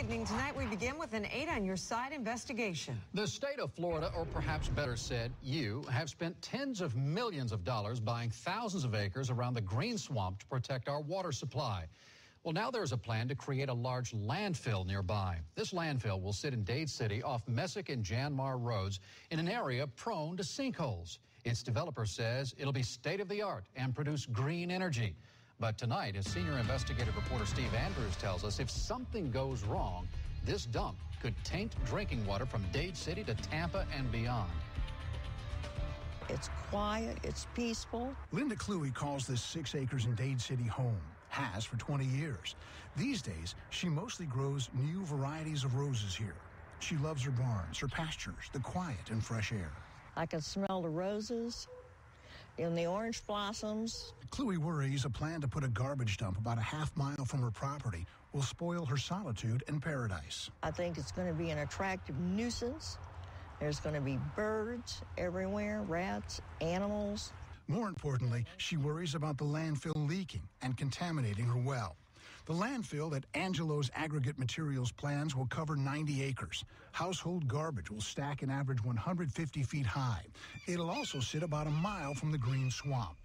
evening. Tonight we begin with an 8 on your side investigation. The state of Florida, or perhaps better said, you, have spent tens of millions of dollars buying thousands of acres around the green swamp to protect our water supply. Well, now there's a plan to create a large landfill nearby. This landfill will sit in Dade City off Messick and Janmar roads in an area prone to sinkholes. Its developer says it'll be state-of-the-art and produce green energy. But tonight, as senior investigative reporter Steve Andrews tells us, if something goes wrong, this dump could taint drinking water from Dade City to Tampa and beyond. It's quiet, it's peaceful. Linda Cluey calls this 6 acres in Dade City home, has for 20 years. These days, she mostly grows new varieties of roses here. She loves her barns, her pastures, the quiet and fresh air. I can smell the roses and the orange blossoms. Cluey worries a plan to put a garbage dump about a half-mile from her property will spoil her solitude and paradise. I think it's going to be an attractive nuisance. There's going to be birds everywhere, rats, animals. More importantly, she worries about the landfill leaking and contaminating her well. The landfill that Angelo's aggregate materials plans will cover 90 acres. Household garbage will stack an average 150 feet high. It'll also sit about a mile from the green swamp.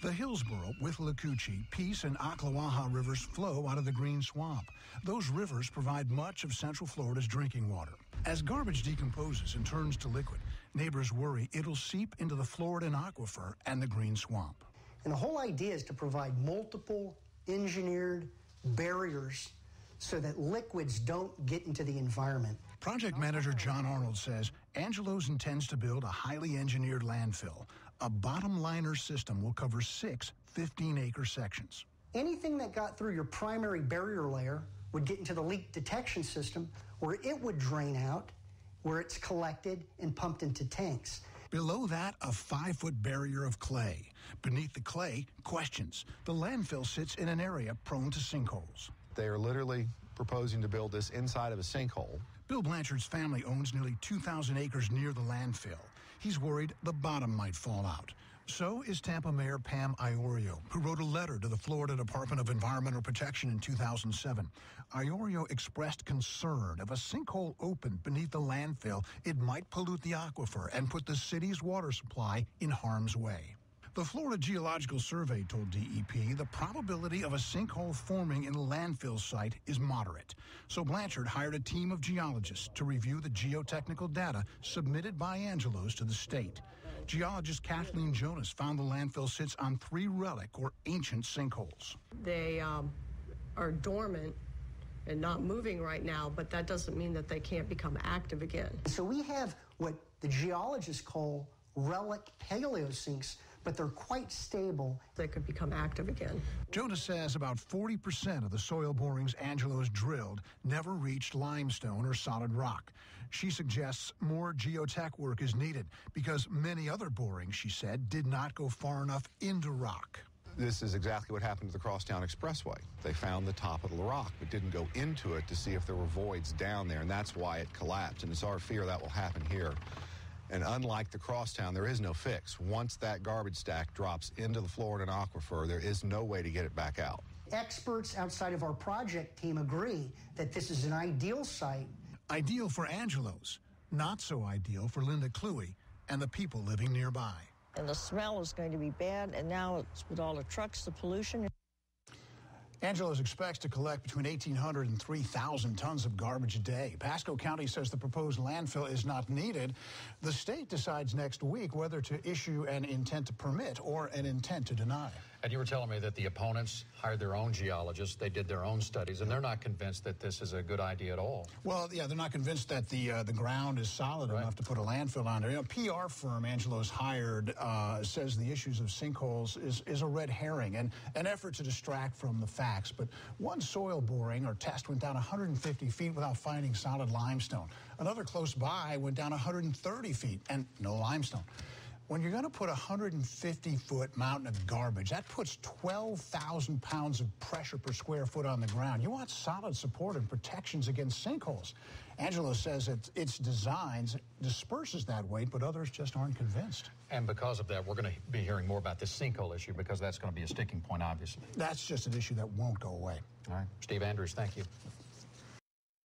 The Hillsborough, Withlacoochee, Peace, and Ocklawaha rivers flow out of the green swamp. Those rivers provide much of Central Florida's drinking water. As garbage decomposes and turns to liquid, neighbors worry it'll seep into the Floridan aquifer and the green swamp. And the whole idea is to provide multiple engineered barriers so that liquids don't get into the environment. Project manager John Arnold says Angelo's intends to build a highly engineered landfill. A bottom liner system will cover 6 15-acre sections. Anything that got through your primary barrier layer would get into the leak detection system where it would drain out, where it's collected and pumped into tanks. Below that, a 5-foot barrier of clay. Beneath the clay, questions. The landfill sits in an area prone to sinkholes. They are literally proposing to build this inside of a sinkhole. Bill Blanchard's family owns nearly 2,000 acres near the landfill. He's worried the bottom might fall out. So is Tampa Mayor Pam Iorio, who wrote a letter to the Florida Department of Environmental Protection in 2007. Iorio expressed concern if a sinkhole opened beneath the landfill, it might pollute the aquifer and put the city's water supply in harm's way. The Florida Geological Survey told DEP the probability of a sinkhole forming in a landfill site is moderate. So Blanchard hired a team of geologists to review the geotechnical data submitted by Angelo's to the state. Geologist Kathleen Jonas found the landfill sits on 3 relic or ancient sinkholes. They are dormant and not moving right now, but that doesn't mean that they can't become active again. So we have what the geologists call relic paleosinks, but they're quite stable. They could become active again. Jonas says about 40% of the soil borings Angelo's drilled never reached limestone or solid rock. She suggests more geotech work is needed because many other borings, she said, did not go far enough into rock. This is exactly what happened to the Crosstown Expressway. They found the top of the rock, but didn't go into it to see if there were voids down there, and that's why it collapsed. And it's our fear that will happen here. And unlike the Crosstown, there is no fix. Once that garbage stack drops into the Floridan aquifer, there is no way to get it back out. Experts outside of our project team agree that this is an ideal site. Ideal for Angelo's, not so ideal for Linda Cluey and the people living nearby. And the smell is going to be bad, and now it's with all the trucks, the pollution. Angelo's expects to collect between 1,800 and 3,000 tons of garbage a day. Pasco County says the proposed landfill is not needed. The state decides next week whether to issue an intent to permit or an intent to deny. And you were telling me that the opponents hired their own geologists. They did their own studies, and they're not convinced that this is a good idea at all. Well, yeah, they're not convinced that the ground is solid enough to put a landfill on there. You know, PR firm Angelo's hired says the issues of sinkholes is a red herring and an effort to distract from the facts. But one soil boring or test went down 150 feet without finding solid limestone. Another close by went down 130 feet and no limestone. When you're going to put a 150-foot mountain of garbage, that puts 12,000 pounds of pressure per square foot on the ground. You want solid support and protections against sinkholes. Angelo says that its designs disperses that weight, but others just aren't convinced. And because of that, we're going to be hearing more about this sinkhole issue because that's going to be a sticking point, obviously. That's just an issue that won't go away. All right. Steve Andrews, thank you.